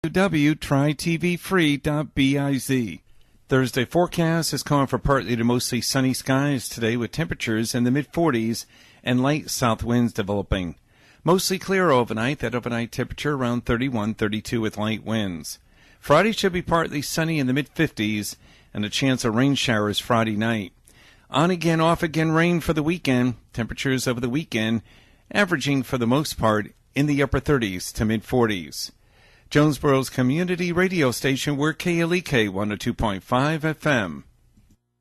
www.trytvfree.biz. Thursday forecast is calling for partly to mostly sunny skies today with temperatures in the mid-40s and light south winds developing. Mostly clear overnight, that overnight temperature around 31, 32 with light winds. Friday should be partly sunny in the mid-50s and a chance of rain showers Friday night. On again, off again rain for the weekend. Temperatures over the weekend averaging for the most part in the upper 30s to mid-40s. Jonesboro's community radio station, we're KLEK 102.5 FM.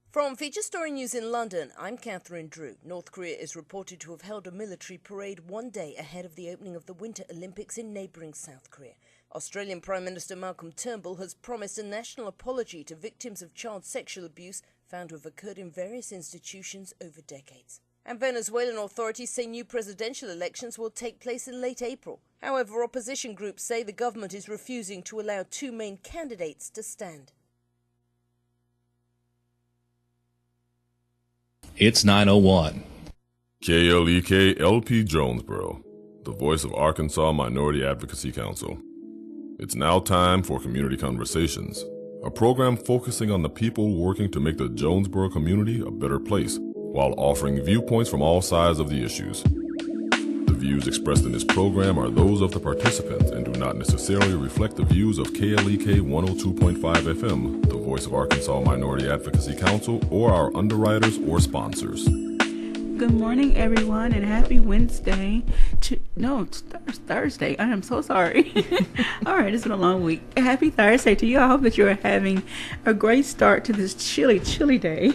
From Feature Story News in London, I'm Catherine Drew. North Korea is reported to have held a military parade one day ahead of the opening of the Winter Olympics in neighbouring South Korea. Australian Prime Minister Malcolm Turnbull has promised a national apology to victims of child sexual abuse found to have occurred in various institutions over decades. And Venezuelan authorities say new presidential elections will take place in late April. However, opposition groups say the government is refusing to allow two main candidates to stand. It's 9:01. KLEK LP Jonesboro, the voice of Arkansas Minority Advocacy Council. It's now time for Community Conversations, a program focusing on the people working to make the Jonesboro community a better place, while offering viewpoints from all sides of the issues. The views expressed in this program are those of the participants and do not necessarily reflect the views of KLEK 102.5 FM, the voice of Arkansas Minority Advocacy Council, or our underwriters or sponsors. Good morning, everyone, and happy Wednesday. It's Thursday. I am so sorry. All right, it's been a long week. Happy Thursday to you. I hope that you are having a great start to this chilly day.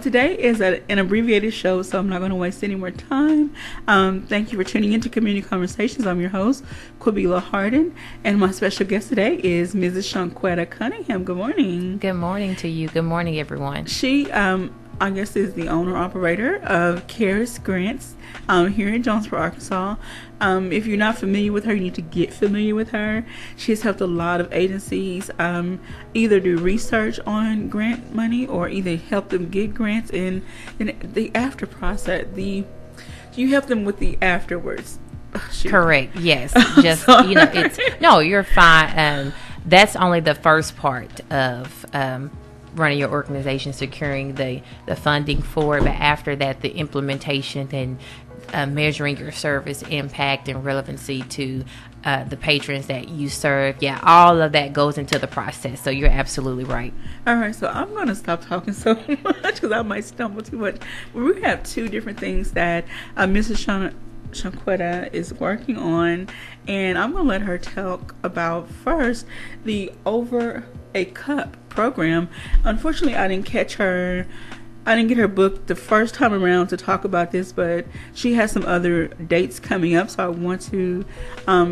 Today is an abbreviated show, so I'm not going to waste any more time. Thank you for tuning into Community Conversations. I'm your host, Quabila Harden, and my special guest today is Mrs. Shunquetta Cunningham. Good morning. Good morning to you. Good morning, everyone. She, I guess, is the owner-operator of KHARIS Grants here in Jonesboro, Arkansas. If you're not familiar with her, you need to get familiar with her. She has helped a lot of agencies either do research on grant money or either help them get grants and the after process. You help them with the afterwards. Correct. Yes. Just you're fine. That's only the first part of running your organization, securing the funding for it, but after that, the implementation and measuring your service impact and relevancy to the patrons that you serve. Yeah, all of that goes into the process, so you're absolutely right. All right, so I'm going to stop talking so much because I might stumble too much. We have two different things that Mrs. Shunquetta is working on, and I'm going to let her talk about first the Over a Cup program. Unfortunately, I didn't get her booked the first time around to talk about this, but she has some other dates coming up, so I want to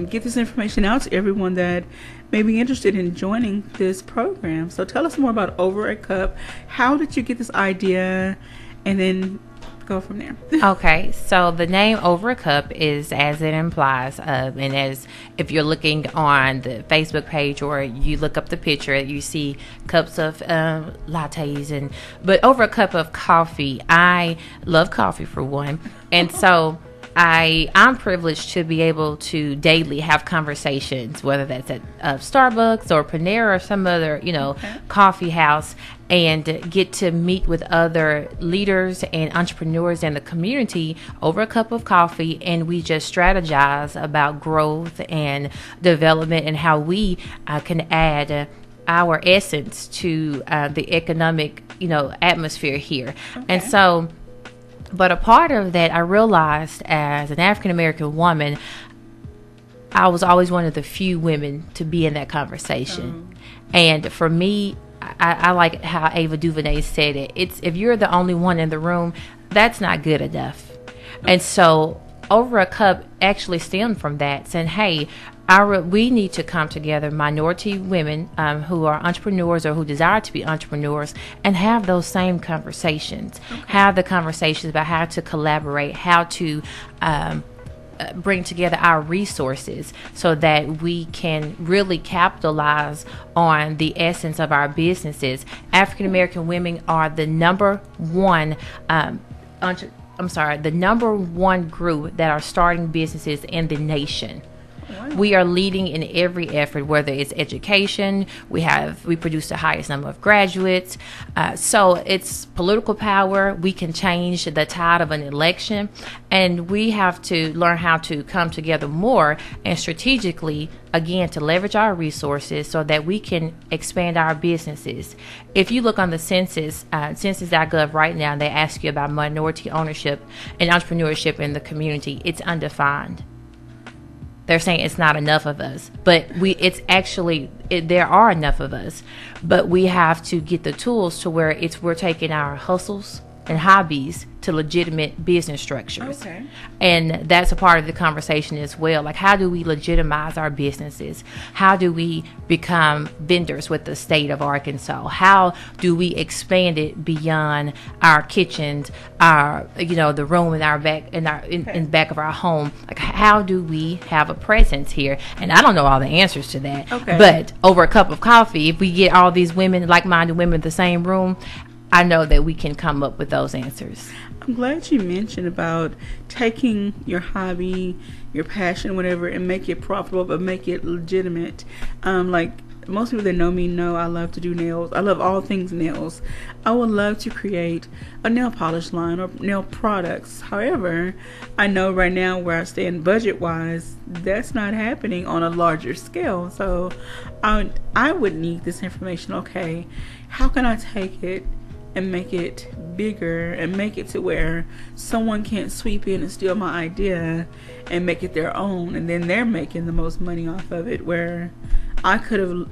get this information out to everyone that may be interested in joining this program. So tell us more about Over a Cup. How did you get this idea, and then go from there. Okay, so the name Over a Cup is as it implies, and as if you're looking on the Facebook page or you look up the picture, you see cups of lattes, but over a cup of coffee. I love coffee for one, and so I'm privileged to be able to daily have conversations, whether that's at Starbucks or Panera or some other, coffee house, and get to meet with other leaders and entrepreneurs in the community over a cup of coffee, and we just strategize about growth and development and how we can add our essence to the economic, atmosphere here. Okay. And so, but a part of that, I realized as an African-American woman, I was always one of the few women to be in that conversation. And for me, I like how Ava DuVernay said it. It's if you're the only one in the room, that's not good enough. And so Over a Cup actually stemmed from that, saying, hey, we need to come together, minority women who are entrepreneurs or who desire to be entrepreneurs, and have those same conversations. Okay. Have the conversations about how to collaborate, how to bring together our resources so that we can really capitalize on the essence of our businesses. African American women are the number one the number one group that are starting businesses in the nation. We are leading in every effort, whether it's education. We produce the highest number of graduates. So it's political power. We can change the tide of an election, and we have to learn how to come together more and strategically, again, to leverage our resources so that we can expand our businesses. If you look on the census, census.gov right now, they ask you about minority ownership and entrepreneurship in the community. It's undefined. They're saying it's not enough of us, but there are enough of us, but we have to get the tools to where we're taking our hustles and hobbies to legitimate business structures. Okay. And that's a part of the conversation as well. Like, how do we legitimize our businesses? How do we become vendors with the state of Arkansas? How do we expand it beyond our kitchens, the room in our back, in back of our home? Like, how do we have a presence here? And I don't know all the answers to that. Okay. But over a cup of coffee, if we get all these women, like-minded women in the same room, I know that we can come up with those answers. I'm glad you mentioned about taking your hobby, your passion, whatever, and make it profitable, but make it legitimate. Like most people that know me know I love to do nails. I love all things nails. I would love to create a nail polish line or nail products. However, I know right now where I stand budget-wise, that's not happening on a larger scale. So I would need this information. Okay, how can I take it and make it bigger and make it to where someone can't sweep in and steal my idea and make it their own, and then they're making the most money off of it, where I could have,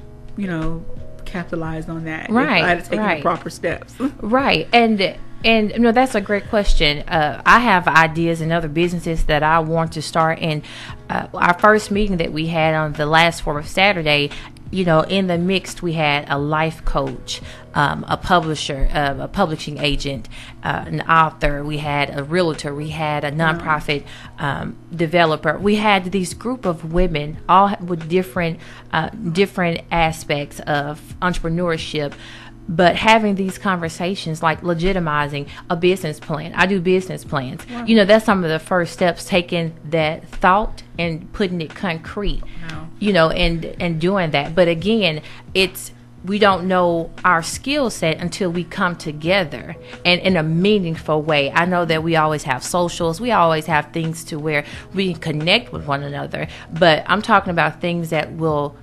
capitalized on that. Right. If I had taken the proper steps. Right. And that's a great question. I have ideas and other businesses that I want to start. And our first meeting that we had on the last 4th Saturday, in the mix, we had a life coach, a publisher, a publishing agent, an author. We had a realtor. We had a nonprofit developer. We had these group of women, all with different aspects of entrepreneurship. But having these conversations, like legitimizing a business plan. I do business plans. Wow. That's some of the first steps, taking that thought and putting it concrete, and doing that. But again, we don't know our skill set until we come together and in a meaningful way. I know that we always have socials. We always have things to where we can connect with one another. But I'm talking about things that will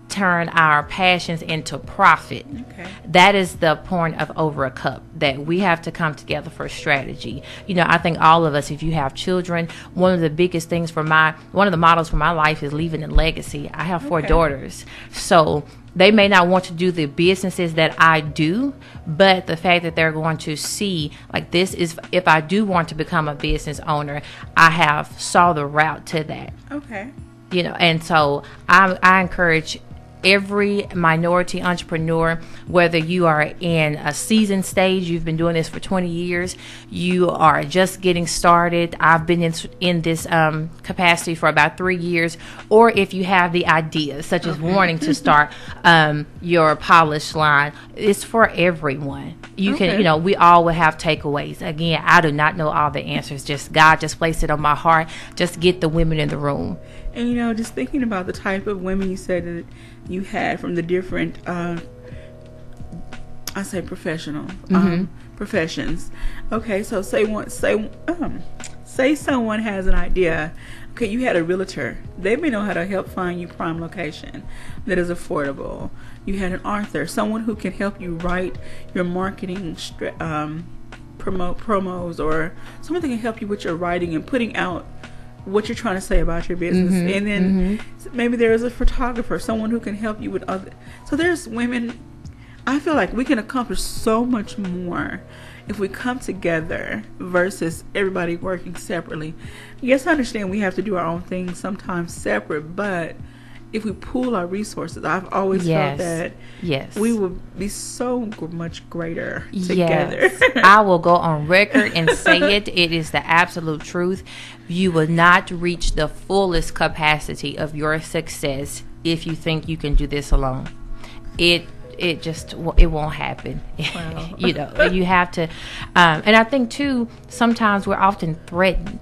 turn our passions into profit. Okay. That is the point of Over a Cup, that we have to come together for strategy. I think all of us, if you have children, one of the biggest things one of the models for my life is leaving a legacy. I have 4 daughters. So they may not want to do the businesses that I do, but the fact that they're going to see, like, this is, if I do want to become a business owner, I have saw the route to that. Okay. And so I encourage every minority entrepreneur, whether you are in a seasoned stage, you've been doing this for 20 years, you are just getting started. I've been in this capacity for about 3 years, or if you have the idea, such as wanting to start your polish line, it's for everyone. You can, we all will have takeaways. Again, I do not know all the answers. God just placed it on my heart. Just get the women in the room. And just thinking about the type of women you said that you had from the different, professional professions. Okay, so say someone has an idea. Okay, you had a realtor. They may know how to help find you prime location that is affordable. You had an author, someone who can help you write your marketing promote promos, or someone that can help you with your writing and putting out what you're trying to say about your business. And then maybe there's a photographer, someone who can help you with other. So there's women. I feel like we can accomplish so much more if we come together versus everybody working separately. Yes, I understand we have to do our own things sometimes separate, but if we pool our resources, I've always felt that we would be so much greater together. Yes. I will go on record and say it. It is the absolute truth. You will not reach the fullest capacity of your success if you think you can do this alone. It won't happen. Wow. You have to, and I think too, sometimes we're often threatened,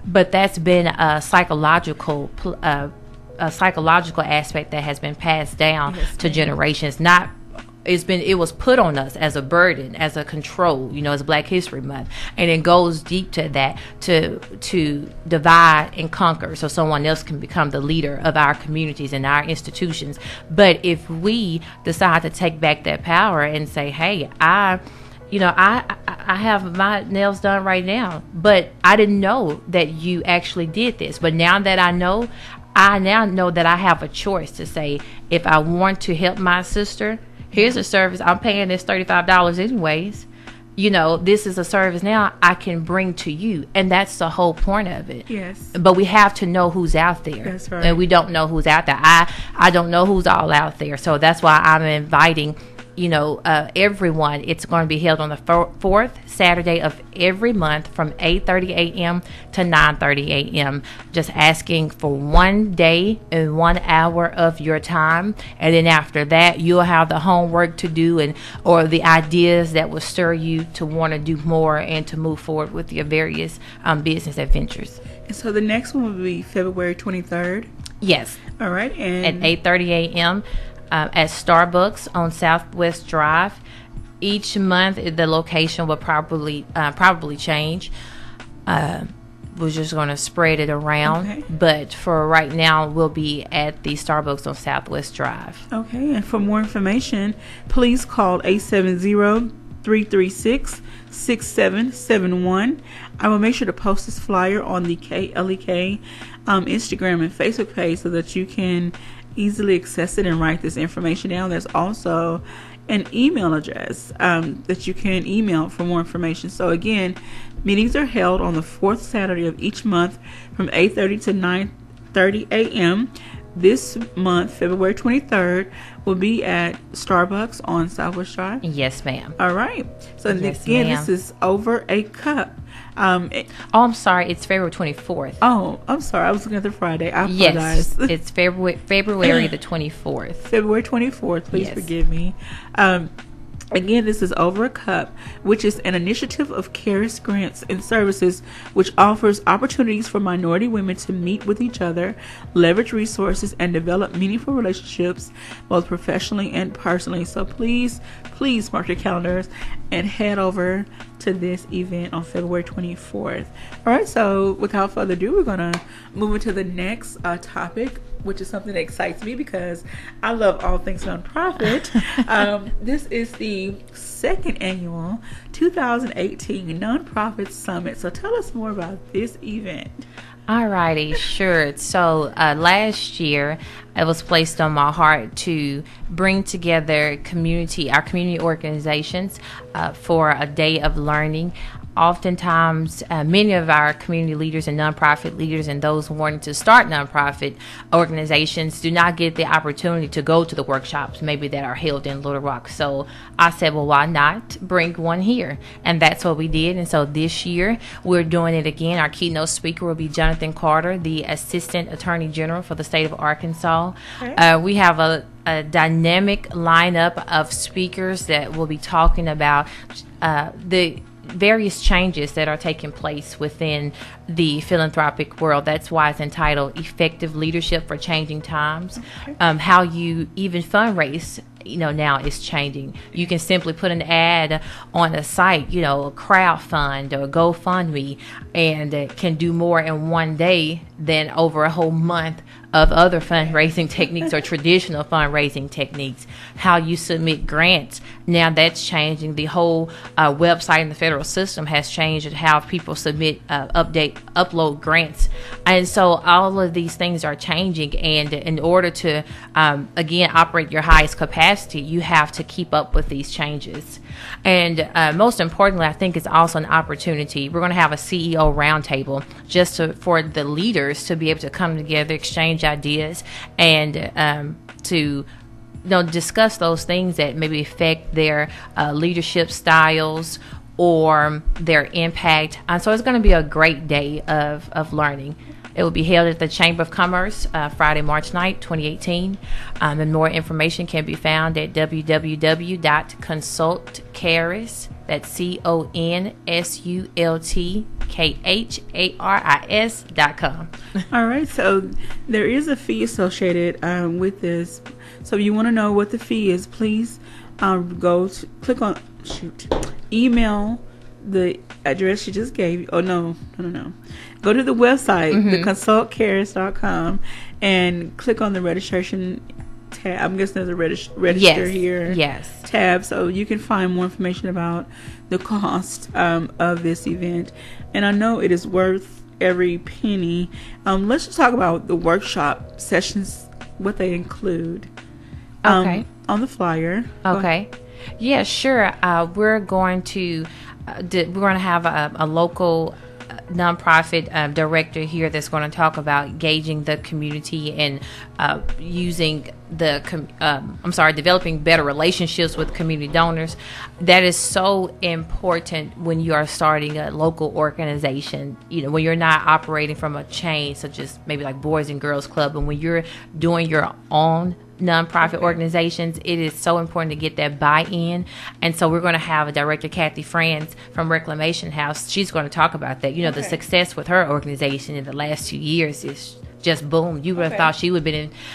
but that's been a psychological a psychological aspect that has been passed down to generations. Not it was put on us as a burden, as a control, as Black History Month, and it goes deep to that, to divide and conquer, so someone else can become the leader of our communities and our institutions. But if we decide to take back that power and say, hey, I have my nails done right now, but I didn't know that you actually did this. But now that I now know that I have a choice to say, if I want to help my sister, here's a service. I'm paying this $35 anyways. This is a service now I can bring to you. And that's the whole point of it. Yes. But we have to know who's out there. That's right. And we don't know who's out there. I don't know who's all out there. So that's why I'm inviting everyone. It's going to be held on the fourth Saturday of every month from 8:30 a.m. to 9:30 a.m. Just asking for 1 day and 1 hour of your time, and then after that, you'll have the homework to do or the ideas that will stir you to want to do more and to move forward with your various business adventures. And so the next one will be February 23rd. Yes. All right. And at 8:30 a.m. At Starbucks on Southwest Drive. Each month, the location will probably change. We're just going to spread it around. Okay. But for right now, we'll be at the Starbucks on Southwest Drive. Okay. And for more information, please call 870-336-6771. I will make sure to post this flyer on the KLEK Instagram and Facebook page so that you can easily access it and write this information down. There's also an email address that you can email for more information. So again, meetings are held on the fourth Saturday of each month from 8:30 to 9:30 a.m. This month, February 23rd, will be at Starbucks on Southwest Drive. Yes, ma'am. All right. So Yes, again, ma'am. this is over a cup. I'm sorry. It's February 24th. Oh, I'm sorry. I was looking at the Friday. I apologize. Yes, it's February the 24th. February 24th. Please Yes. forgive me. Again, this is Over a Cup, which is an initiative of KHARIS Grants and Services, which offers opportunities for minority women to meet with each other, leverage resources, and develop meaningful relationships, both professionally and personally. So please mark your calendars and head over to this event on February 24th. All right, so without further ado, we're going to move into the next topic, which is something that excites me because I love all things nonprofit. This is the second annual 2018 Nonprofit Summit. So tell us more about this event. Alrighty, sure. So last year, it was placed on my heart to bring together our community organizations for a day of learning. Oftentimes, many of our community leaders and nonprofit leaders and those wanting to start nonprofit organizations do not get the opportunity to go to the workshops maybe that are held in Little Rock. So I said, well, why not bring one here? And that's what we did. And so this year, we're doing it again. Our keynote speaker will be Jonathan Carter, the Assistant Attorney General for the state of Arkansas. Okay. We have a dynamic lineup of speakers that will be talking about the various changes that are taking place within the philanthropic world. That's why it's entitled Effective Leadership for Changing Times. Okay. How you even fundraise now is changing. You can simply put an ad on a site, a crowdfund or GoFundMe, and can do more in one day than over a whole month of other fundraising techniques or traditional fundraising techniques. How you submit grants, now that's changing. The whole website in the federal system has changed how people submit, upload grants. And so all of these things are changing, and in order to, again, operate your highest capacity, you have to keep up with these changes. And most importantly, I think it's also an opportunity. We're going to have a CEO roundtable just for the leaders to be able to come together, exchange ideas, and to discuss those things that maybe affect their leadership styles or their impact. So it's going to be a great day of learning. It will be held at the Chamber of Commerce Friday, March 9th, 2018. And more information can be found at www.consultkh.org. KHARIS. That's CONSULTKHARIS.com. All right, so there is a fee associated with this. So if you want to know what the fee is, please email the address she just gave you. Oh, no. Go to the website, theconsultcaris.com, and click on the registration tab. I'm guessing there's a register here. Yes. Tab, so you can find more information about the cost of this event. And I know it is worth every penny. Let's just talk about the workshop sessions, what they include. Okay. On the flyer. Okay. Yeah, sure. We're going to have a local nonprofit director here that's going to talk about engaging the community and using developing better relationships with community donors. That is so important when you are starting a local organization, when you're not operating from a chain such as maybe like Boys and Girls Club, and when you're doing your own nonprofit organizations, it is so important to get that buy-in. And so we're going to have a director, Kathy Franz from Reclamation House. She's going to talk about that. The success with her organization in the last 2 years is just boom. You would have thought she would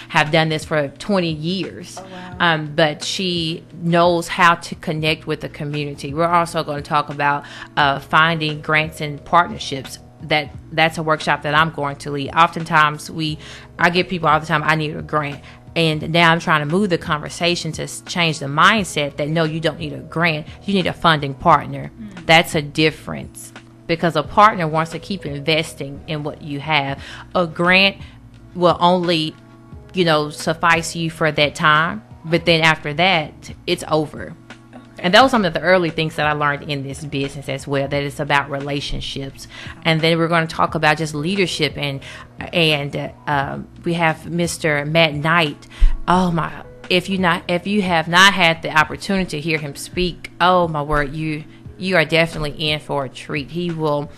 have done this for 20 years. Oh, wow. But she knows how to connect with the community. We're also going to talk about finding grants and partnerships. That's a workshop that I'm going to lead. Oftentimes I get people all the time, I need a grant. And now I'm trying to move the conversation to change the mindset that, no, you don't need a grant. You need a funding partner. That's a difference, because a partner wants to keep investing in what you have. A grant will only, suffice you for that time. But then after that, it's over. And that was some of the early things that I learned in this business as well, that it's about relationships. And then we're going to talk about just leadership. And we have Mr. Matt Knight. Oh, my. If you have not had the opportunity to hear him speak, oh, my word, you are definitely in for a treat. He will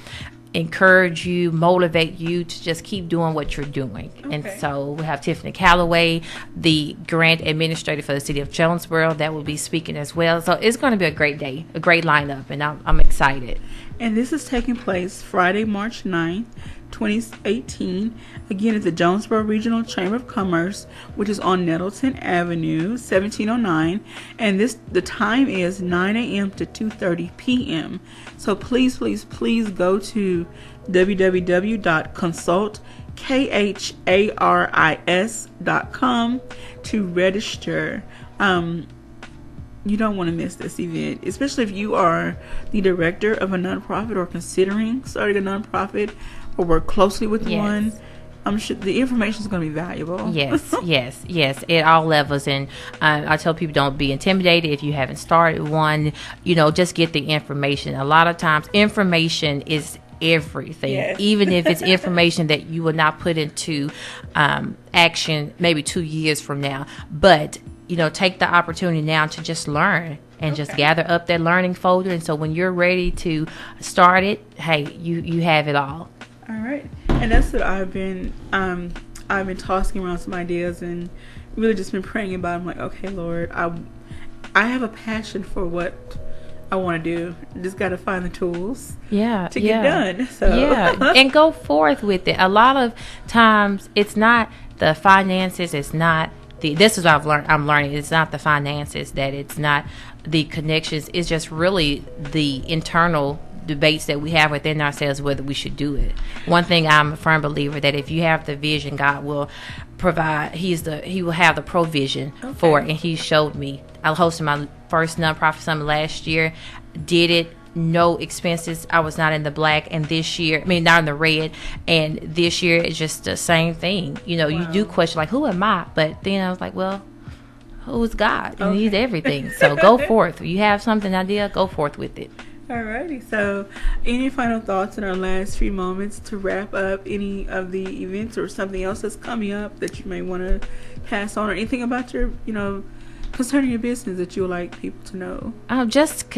encourage you, motivate you to just keep doing what you're doing. Okay. And so we have Tiffany Calloway, the grant administrator for the city of Jonesboro, that will be speaking as well. So it's going to be a great day, a great lineup, and I'm excited. And this is taking place Friday, March 9th, 2018. Again, at the Jonesboro Regional Chamber of Commerce, which is on Nettleton Avenue, 1709. And the time is 9 a.m. to 2:30 p.m. So please go to www.consultkaris.com to register. You don't want to miss this event, especially if you are the director of a nonprofit or considering starting a nonprofit or work closely with one. I'm sure the information is going to be valuable. Yes, at all levels. And I tell people, don't be intimidated if you haven't started one. Just get the information. A lot of times, information is everything. Yes. Even if it's information that you will not put into action maybe 2 years from now. But take the opportunity now to just learn and just gather up that learning folder. And so when you're ready to start it, hey, you have it all. All right. And that's what I've been tossing around some ideas and really just been praying about. I'm like, okay, Lord, I have a passion for what I want to do. Just got to find the tools to get done. So. Yeah, and go forth with it. A lot of times it's not the finances, it's not this is what I'm learning. It's not the finances, that it's not the connections. It's just really the internal debates that we have within ourselves whether we should do it. One thing, I'm a firm believer that if you have the vision, God will provide. He will have the provision for it. And He showed me. I hosted my first nonprofit summit last year. Did it. No expenses. I was not in the black, and this year, not in the red, and this year it's just the same thing. You do question, like, who am I? But then I was like, well, who's God? And He's everything. So go forth. You have something idea, go forth with it. Alrighty. So any final thoughts in our last few moments to wrap up any of the events or something else that's coming up that you may want to pass on, or anything about your, concerning your business that you would like people to know? Just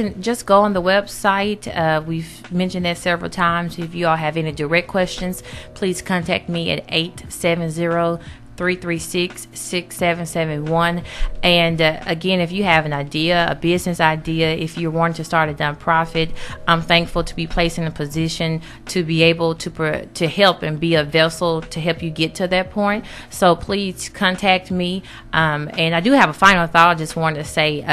go on the website. We've mentioned that several times. If you all have any direct questions, please contact me at 870 336-6771. And again, if you have an idea, a business idea, if you're wanting to start a nonprofit, I'm thankful to be placed in a position to be able to help and be a vessel to help you get to that point. So please contact me. And I do have a final thought. I just wanted to say,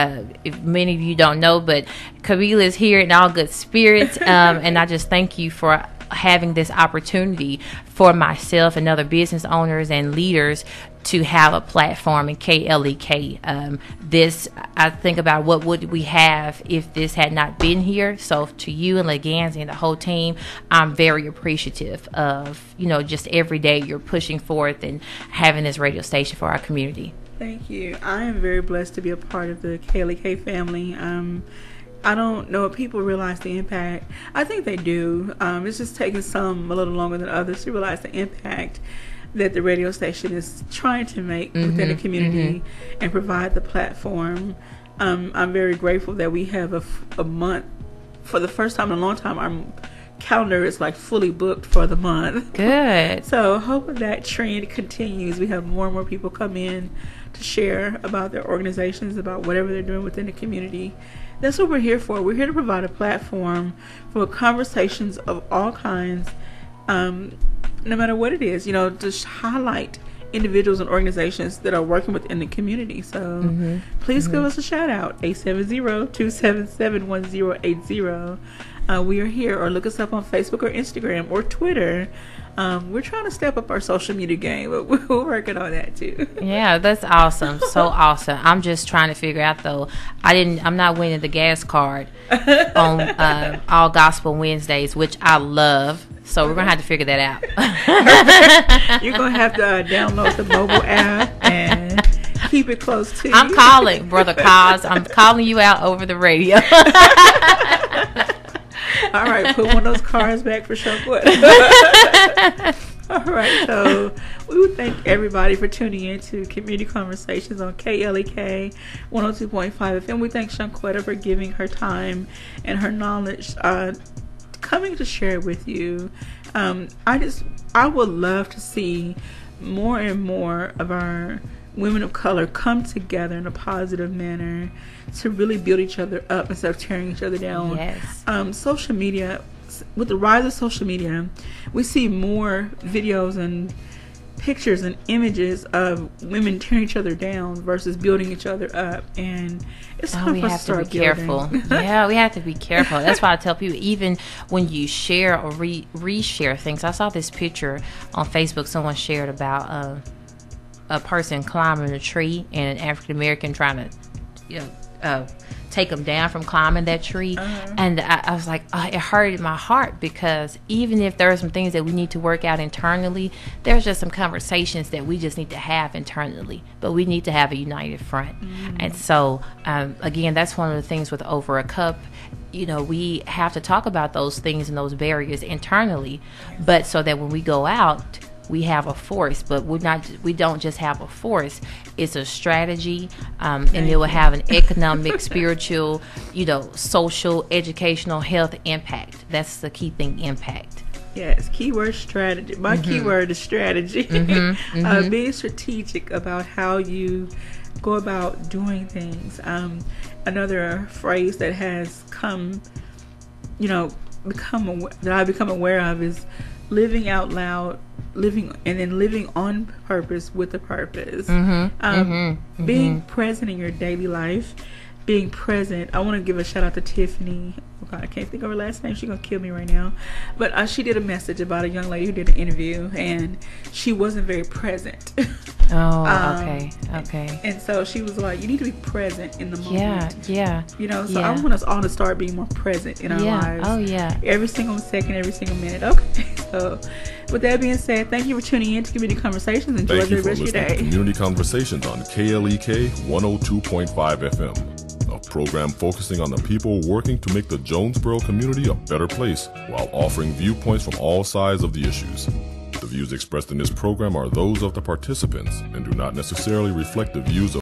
if many of you don't know, but Kabila is here in all good spirits. And I just thank you for having this opportunity for myself and other business owners and leaders to have a platform in KLEK. This, I think about what would we have if this had not been here. So to you and Leganzi and the whole team, I'm very appreciative of, just every day you're pushing forth and having this radio station for our community. Thank you. I am very blessed to be a part of the KLEK family. I don't know if people realize the impact. I think they do. It's just taking some a little longer than others to realize the impact that the radio station is trying to make within the community and provide the platform. I'm very grateful that we have a month. For the first time in a long time, our calendar is like fully booked for the month. Good. So hoping that trend continues. We have more and more people come in to share about their organizations, about whatever they're doing within the community. That's what we're here for. We're here to provide a platform for conversations of all kinds, no matter what it is, to highlight individuals and organizations that are working within the community. So please give us a shout out, 870-277-1080. We are here, or look us up on Facebook or Instagram or Twitter. We're trying to step up our social media game, but we're working on that too. Yeah, that's awesome. So awesome. I'm just trying to figure out though. I'm not winning the gas card on All Gospel Wednesdays, which I love. So we're gonna have to figure that out. You're gonna have to download the mobile app and keep it close to you. I'm calling, Brother Cos. I'm calling you out over the radio. All right, put one of those cards back for Shunquetta. All right, so we would thank everybody for tuning in to Community Conversations on KLEK 102.5 FM. We thank Shunquetta for giving her time and her knowledge, coming to share it with you. I would love to see more and more of our women of color come together in a positive manner to really build each other up instead of tearing each other down. Yes. Social media, with the rise of social media, we see more videos and pictures and images of women tearing each other down versus building each other up, and it's time for us to start careful. Yeah, we have to be careful. That's why I tell people, even when you share or reshare things. I saw this picture on Facebook. Someone shared about a person climbing a tree and an African American trying to take them down from climbing that tree. And I was like, it hurted my heart, because even if there are some things that we need to work out internally, there's just some conversations that we just need to have internally, but we need to have a united front. And so again, that's one of the things with Over a Cup. We have to talk about those things and those barriers internally, but so that when we go out, we have a force. But we don't just have a force, it's a strategy, and it will have an economic, spiritual, social, educational, health impact. That's the key thing, impact. Yes, keyword strategy. My keyword is strategy. Being strategic about how you go about doing things. Another phrase that has that I've become aware of is living out loud, living on purpose with a purpose. Being present in your daily life, being present. I want to give a shout out to Tiffany. Oh God, I can't think of her last name. She's gonna kill me right now. But she did a message about a young lady who did an interview, and she wasn't very present. Okay. And so she was like, you need to be present in the moment. Yeah. So I want us all to start being more present in our lives. Oh, yeah. Every single second, every single minute. Okay. So with that being said, thank you for tuning in to Community Conversations. Enjoy the rest of your day. Thank you for listening to Community Conversations on KLEK 102.5 FM. A program focusing on the people working to make the Jonesboro community a better place while offering viewpoints from all sides of the issues. The views expressed in this program are those of the participants and do not necessarily reflect the views of